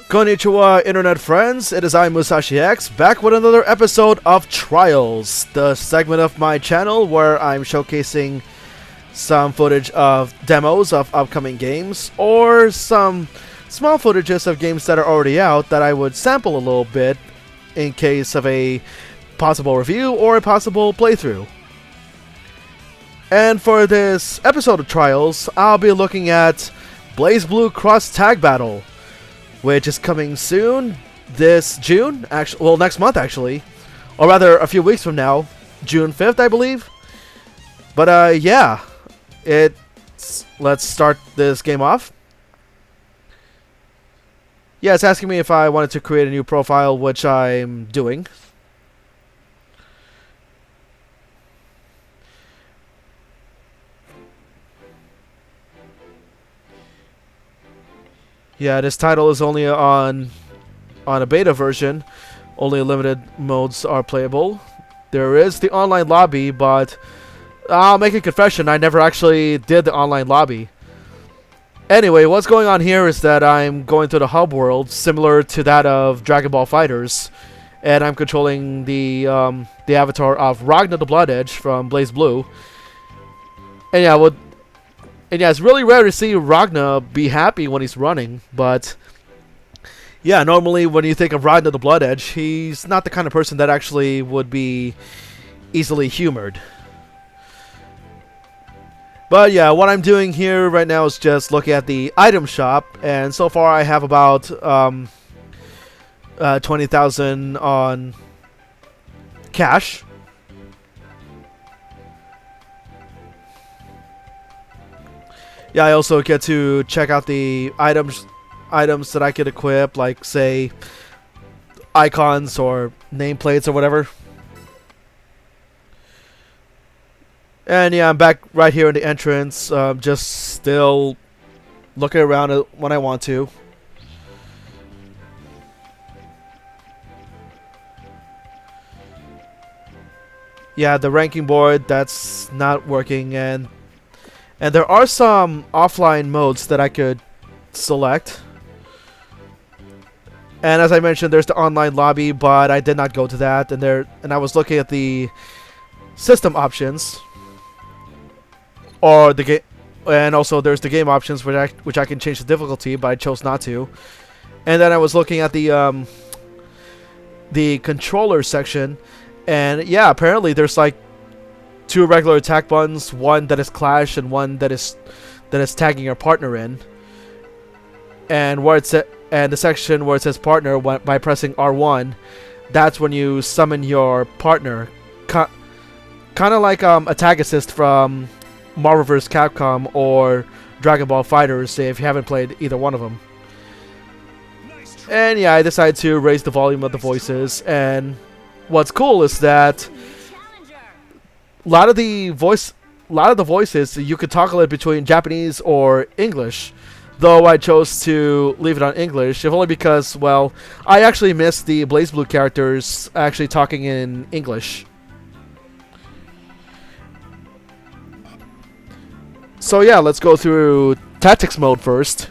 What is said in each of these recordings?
Konnichiwa, internet friends. It is I, Musashi X, back with another episode of Trials, the segment of my channel where I'm showcasing some footage of demos of upcoming games, or some small footages of games that are already out that I would sample a little bit in case of a possible review or a possible playthrough. And for this episode of Trials, I'll be looking at Blazblue Cross Tag Battle, which is coming soon, this June, actually, well, next month actually, or rather a few weeks from now, June 5th, I believe. But yeah, let's start this game off. Yeah, it's asking me if I wanted to create a new profile, which I'm doing. Yeah, this title is only on a beta version. Only limited modes are playable. There is the online lobby, but I'll make a confession, I never actually did the online lobby. Anyway, what's going on here is that I'm going through the hub world, similar to that of Dragon Ball FighterZ, and I'm controlling the avatar of Ragna the Blood Edge from Blazblue. And yeah, it's really rare to see Ragna be happy when he's running, but yeah, normally when you think of Ragna the Blood Edge, he's not the kind of person that actually would be easily humored. But yeah, what I'm doing here right now is just looking at the item shop, and so far I have about 20,000 on cash. Yeah, I also get to check out the items that I could equip, like, say, icons or nameplates or whatever. And yeah, I'm back right here in the entrance, just still looking around when I want to. Yeah, the ranking board, that's not working, and there are some offline modes that I could select. And as I mentioned, there's the online lobby, but I did not go to that. And I was looking at the system options, or the game, and also there's the game options, which I can change the difficulty, but I chose not to. And then I was looking at the controller section, and yeah, apparently there's like two regular attack buttons, one that is clash and one that is tagging your partner in. And the section where it says partner, by pressing R1, that's when you summon your partner. Kind of like a tag assist from Marvel vs. Capcom or Dragon Ball FighterZ, if you haven't played either one of them. And yeah, I decided to raise the volume of the voices, and what's cool is that a lot of the voices you could toggle it between Japanese or English, though I chose to leave it on English, if only because, well, I actually miss the Blazblue characters actually talking in English. So yeah, let's go through tactics mode first.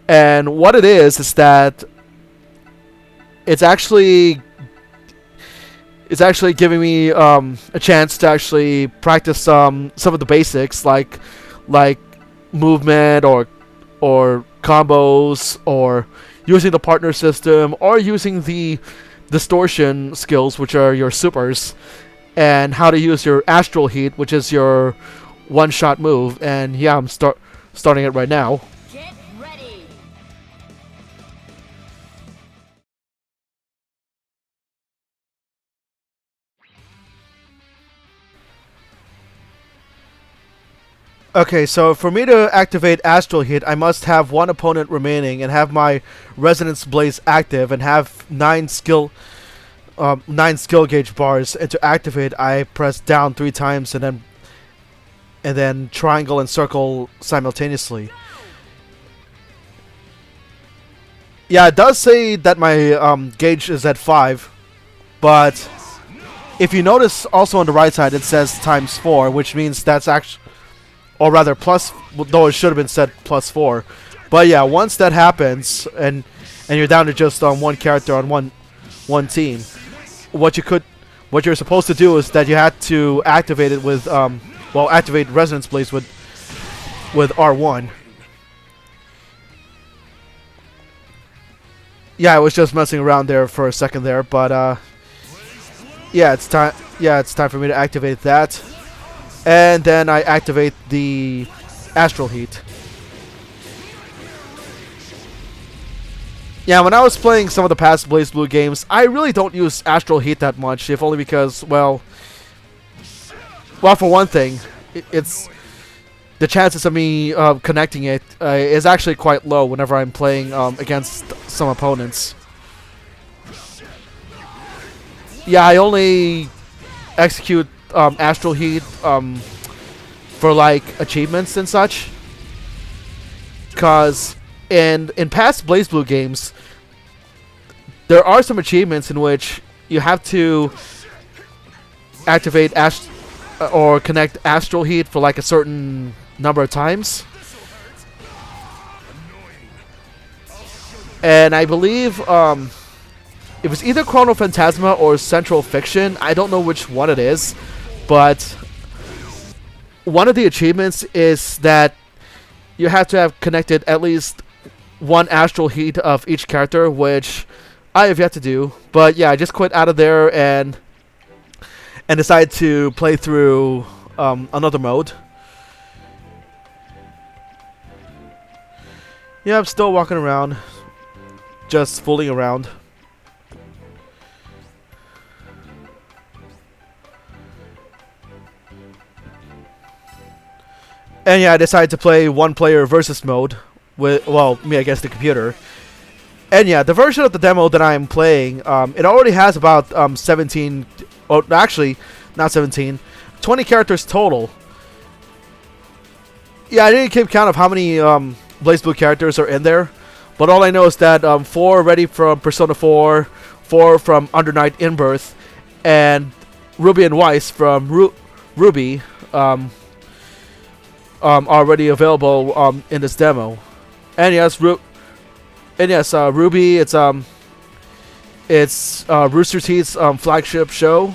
And what it is that it's actually giving me a chance to actually practice some of the basics, like movement or combos, or using the partner system, or using the distortion skills, which are your supers, and how to use your astral heat, which is your one-shot move. And yeah, I'm starting it right now. Get ready. Okay, so for me to activate Astral Hit, I must have one opponent remaining and have my Resonance Blaze active and have 9 skill gauge bars. And to activate, I press down 3 times and then triangle and circle simultaneously. Yeah, it does say that my gauge is at 5, but if you notice also on the right side it says ×4, which means that's actually, or rather plus, though it should have been set +4, But yeah, once that happens and you're down to just one character on one team, what you're supposed to do is that you had to activate it with activate Resonance Blaze with R1. Yeah, I was just messing around there for a second there, but yeah, it's time. Yeah, it's time for me to activate that, and then I activate the Astral Heat. Yeah, when I was playing some of the past BlazBlue games, I really don't use Astral Heat that much, if only because, well, for one thing, it's the chances of me connecting it is actually quite low whenever I'm playing against some opponents. Yeah, I only execute Astral Heat for like achievements and such, because in past BlazBlue games, there are some achievements in which you have to activate or connect Astral Heat for like a certain number of times. And I believe it was either Chrono Phantasma or Central Fiction. I don't know which one it is, but one of the achievements is that you have to have connected at least one Astral Heat of each character, which I have yet to do. But yeah, I just quit out of there and decided to play through another mode. Yeah, I'm still walking around, just fooling around. And yeah, I decided to play one-player versus mode with, well, me against the computer. And yeah, the version of the demo that I'm playing, it already has about 17, oh, actually, not 17, 20 characters total. Yeah, I didn't keep count of how many BlazBlue characters are in there, but all I know is that 4 already from Persona 4, 4 from under Night In-Birth, and Ruby and Weiss from RWBY already available in this demo. And yes, RWBY, it's RoosterTeeth's flagship show.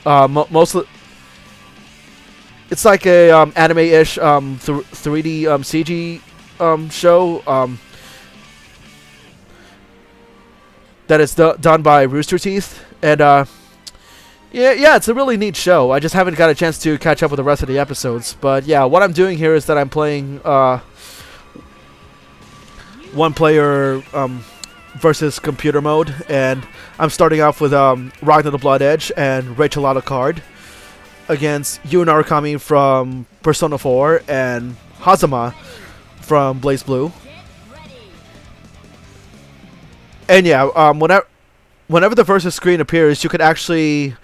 Mostly, it's like a anime-ish 3D CG show that is done by RoosterTeeth, and yeah, it's a really neat show. I just haven't got a chance to catch up with the rest of the episodes. But yeah, what I'm doing here is that I'm playing one-player versus computer mode, and I'm starting off with Ragnar the Blood Edge and Rachel Alucard against Yu Narukami from Persona 4 and Hazama from BlazBlue. And yeah, whenever the versus screen appears, you could actually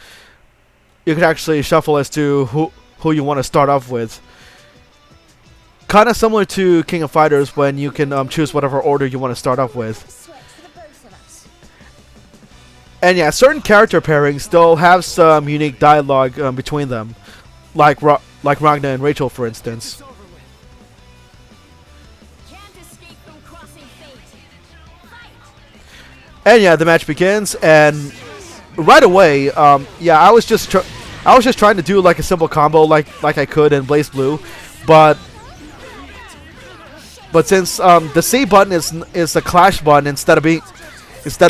shuffle as to who you want to start off with. Kind of similar to King of Fighters, when you can choose whatever order you want to start off with. And yeah, certain character pairings still have some unique dialogue between them, like Ragnar and Rachel, for instance. And yeah, the match begins, and right away, yeah, I was just trying to do like a simple combo, like I could in BlazBlue, but since the C button is a clash button instead of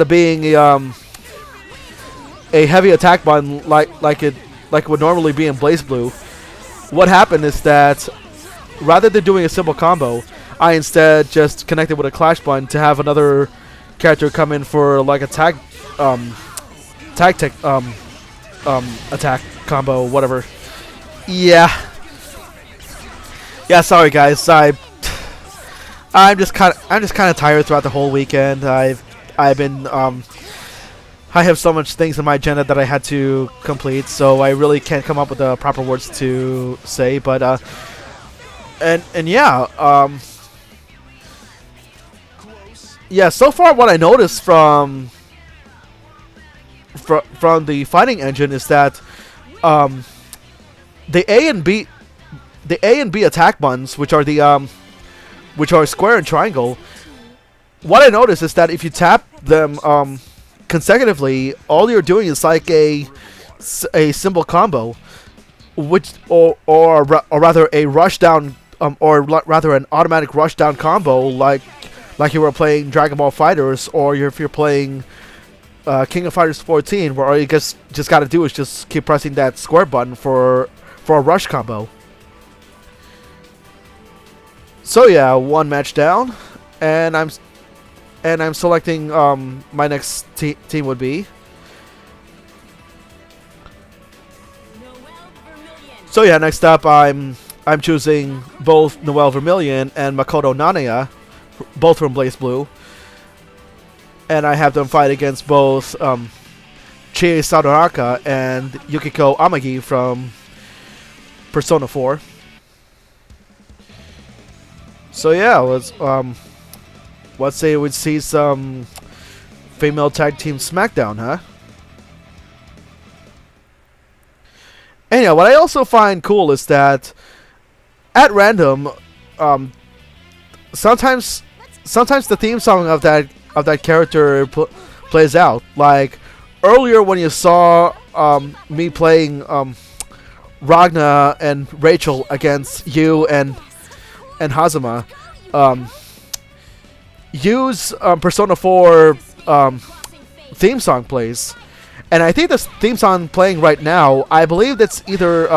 being a heavy attack button like it would normally be in BlazBlue, what happened is that rather than doing a simple combo, I instead just connected with a clash button to have another character come in for like a tag attack combo, whatever. Yeah, sorry guys, I'm just kind of tired throughout the whole weekend. I have so much things in my agenda that I had to complete, so I really can't come up with the proper words to say. But and yeah, yeah. So far, what I noticed from the fighting engine is that the A and B attack buttons, which are the which are square and triangle, what I noticed is that if you tap them consecutively, all you're doing is like a symbol combo, which or rather a rush down rather an automatic rush down combo, like you were playing Dragon Ball Fighters, or if you're playing King of Fighters 14, where all you just got to do is just keep pressing that square button for a rush combo. So yeah, one match down, and I'm selecting my next team would be. So yeah, next up I'm choosing both Noelle Vermillion and Makoto Nanaya, both from Blazblue, and I have them fight against both Chie Sadoraka and Yukiko Amagi from Persona 4. So yeah, let's say we'd see some female tag team SmackDown, huh? Anyhow, what I also find cool is that at random, sometimes the theme song of that character plays out. Like earlier when you saw me playing Ragna and Rachel against you and Hazama, Yu's Persona 4 theme song plays. And I think this theme song playing right now, I believe that's either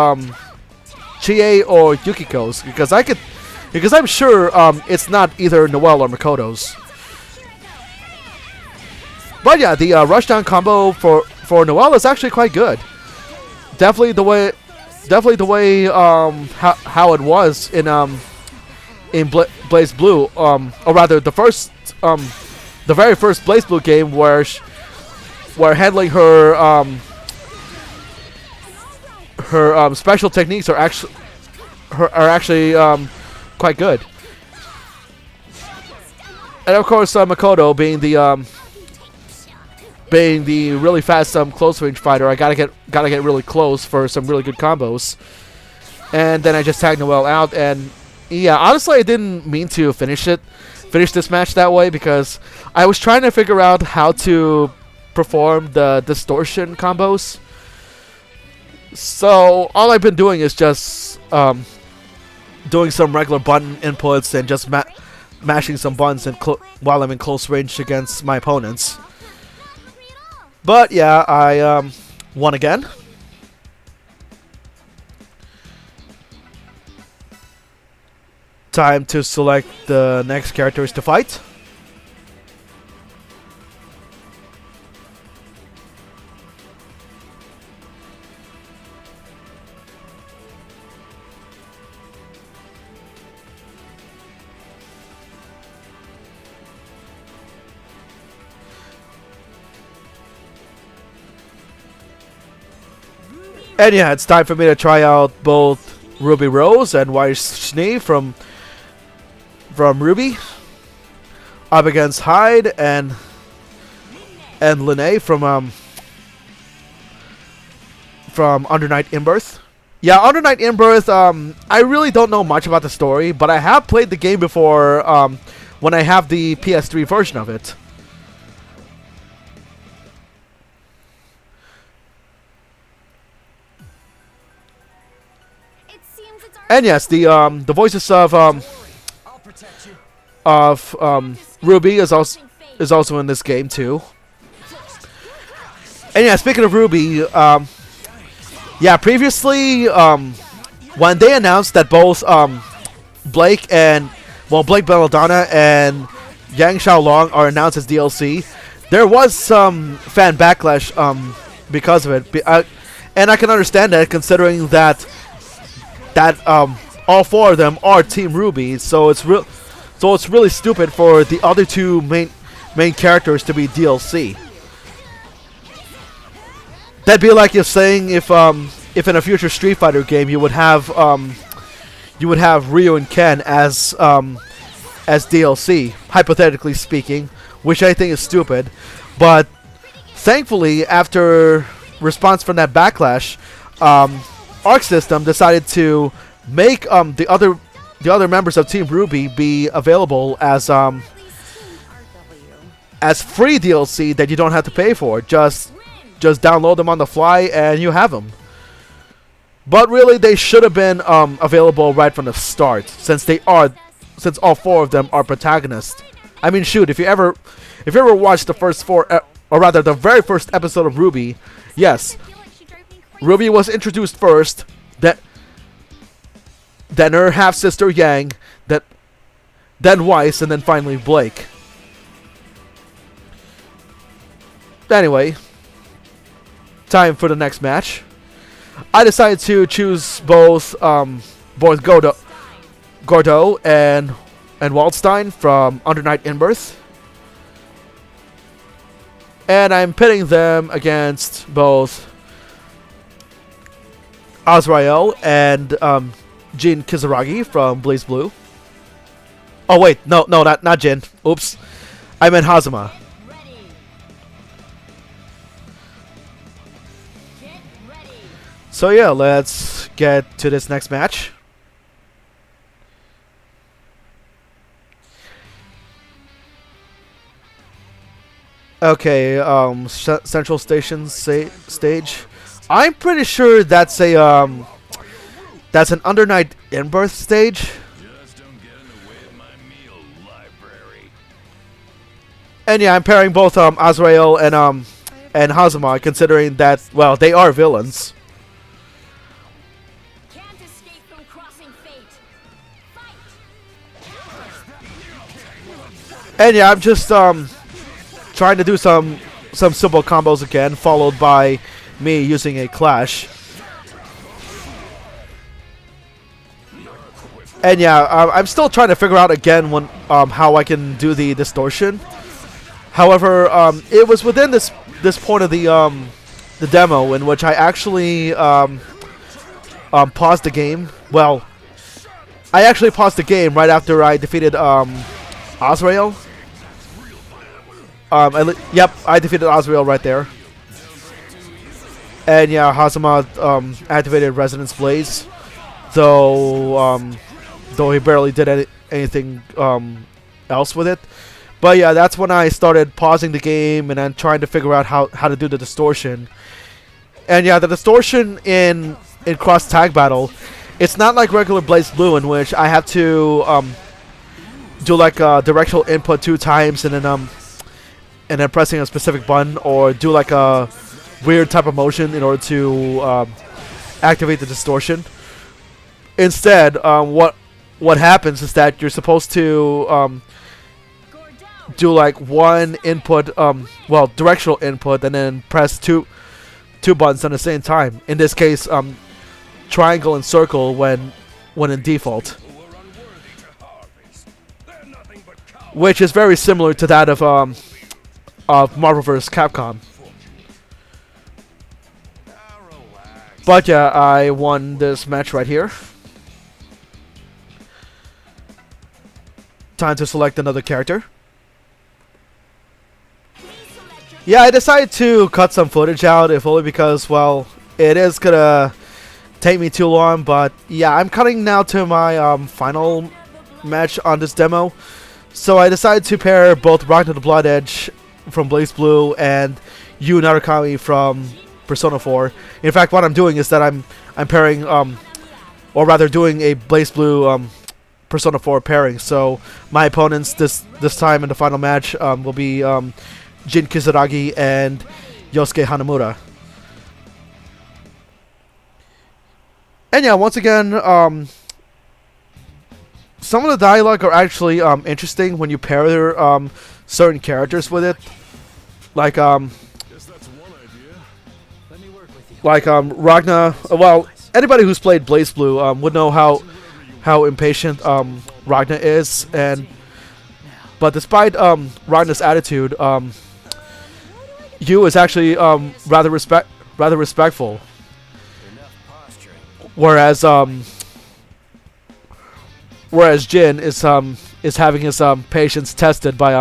Chie or Yukiko's, because I'm sure it's not either Noelle or Makoto's. But yeah, the rushdown combo for Noelle is actually quite good. Definitely the way how it was in Blazblue, or rather the very first Blazblue game where handling her special techniques are actually quite good. And of course, Makoto being the really fast close range fighter, I gotta get really close for some really good combos. And then I just tagged Noelle out, and yeah, honestly, I didn't mean to finish this match that way, because I was trying to figure out how to perform the distortion combos. So all I've been doing is just doing some regular button inputs and just mashing some buttons while I'm in close range against my opponents. But yeah, I won again. Time to select the next characters to fight. And yeah, it's time for me to try out both Ruby Rose and Weiss Schnee from RWBY, up against Hyde and Lene from Under Night In-Birth. Yeah, Under Night In-Birth, I really don't know much about the story, but I have played the game before when I have the PS3 version of it. And yes, the voices of RWBY is also in this game too. And yeah, speaking of RWBY, yeah, previously when they announced that both Blake Belladonna and Yang Xiaolong are announced as DLC, there was some fan backlash because of it, and I can understand that, considering that all four of them are Team RWBY, so it's really stupid for the other two main characters to be DLC. That'd be like if saying if in a future Street Fighter game you would have Ryu and Ken as DLC, hypothetically speaking, which I think is stupid. But thankfully, after response from that backlash, Arc System decided to make the members of Team RWBY be available as free DLC that you don't have to pay for. Just download them on the fly and you have them. But really, they should have been available right from the start, since all 4 of them are protagonists. I mean, shoot, if you ever watched the first 4, or rather the very first episode of RWBY, yes, RWBY was introduced first, then her half sister Yang, then Weiss, and then finally Blake. Anyway, time for the next match. I decided to choose both Gordo and Waldstein from under Night In-Birth. And I'm pitting them against both Azrael and Jin Kizaragi from Blazblue. Oh wait, no, not Jin. Oops, I meant Hazama. So yeah, let's get to this next match. Okay, Central Station stage. I'm pretty sure that's an under Night In-Birth stage. Just don't get in the way of my meal, library. And yeah, I'm pairing both Azrael and Hazama, considering that, well, they are villains. And yeah, I'm just trying to do some simple combos again, followed by me using a clash. And yeah, I'm still trying to figure out again how I can do the distortion. However, it was within this point of the demo in which I actually paused the game. Well, I actually paused the game right after I defeated Azrael. Yep, I defeated Azrael right there. And yeah, Hazama activated Resonance Blaze, though he barely did anything else with it. But yeah, that's when I started pausing the game and then trying to figure out how to do the distortion. And yeah, the distortion in Cross Tag Battle, it's not like regular Blazblue, in which I have to do like a directional input 2 times and then pressing a specific button, or do like a weird type of motion in order to activate the distortion. Instead, what happens is that you're supposed to do like one input, directional input, and then press two buttons at the same time. In this case, triangle and circle when in default, which is very similar to that of Marvel vs. Capcom. But yeah, I won this match right here. Time to select another character. Yeah, I decided to cut some footage out, if only because, well, it is gonna take me too long. But yeah, I'm cutting now to my final match on this demo. So I decided to pair both Ragnar the Blood Edge from Blazblue and Yu Narukami from Persona 4. In fact, what I'm doing is that I'm pairing, or rather doing a Blazblue Persona 4 pairing. So my opponents this time in the final match will be Jin Kizaragi and Yosuke Hanamura. And yeah, once again, some of the dialogue are actually interesting when you pair their certain characters with it. Like Ragnar. Well, anybody who's played Blazblue would know how impatient Ragnar is, but despite Ragnar's attitude, Yu is actually rather respectful. Whereas Jin is having his patience tested by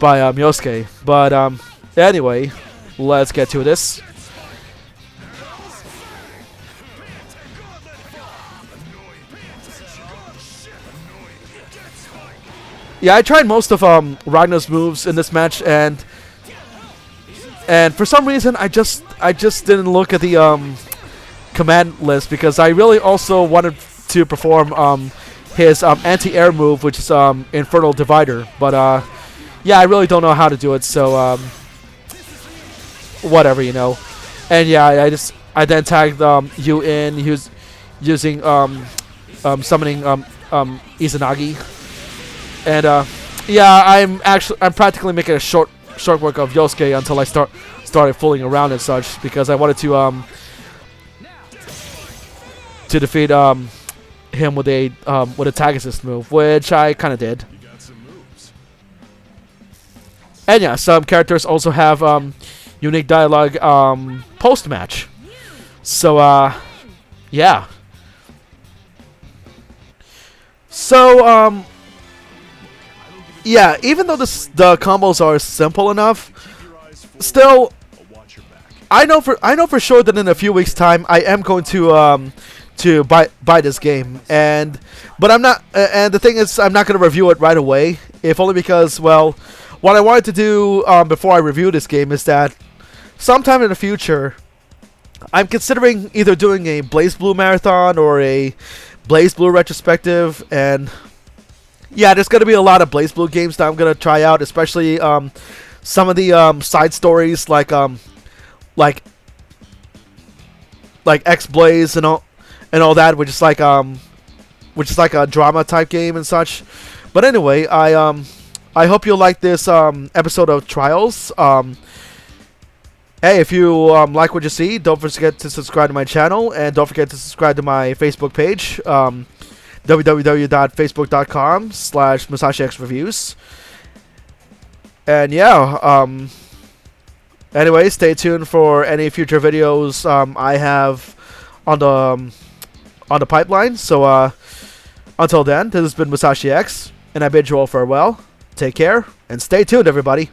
Yosuke. But anyway, let's get to this. Yeah, I tried most of Ragnar's moves in this match, and for some reason I just didn't look at the command list, because I really also wanted to perform his anti-air move, which is Infernal Divider. But yeah, I really don't know how to do it, so whatever, you know. And yeah, I then tagged you in using summoning Izanagi. And yeah, I'm practically making a short work of Yosuke until I started fooling around and such, because I wanted to defeat him with a tag assist move, which I kind of did. And yeah, some characters also have unique dialogue post match. So yeah. So yeah, even though the combos are simple enough, still I know for sure that in a few weeks' time I am going to buy this game, but I'm not. And the thing is, I'm not going to review it right away, if only because, well, what I wanted to do before I review this game is that sometime in the future, I'm considering either doing a Blazblue marathon or a Blazblue retrospective, and yeah, there's going to be a lot of Blazblue games that I'm going to try out, especially some of the side stories like X-Blaze and all that, which is like a drama type game and such. But anyway, I hope you like this episode of Trials. Hey, if you like what you see, don't forget to subscribe to my channel, and don't forget to subscribe to my Facebook page, www.facebook.com/MusashiXReviews. And yeah, anyway, stay tuned for any future videos I have on the pipeline. So until then, this has been Musashi X, and I bid you all farewell. Take care and stay tuned, everybody.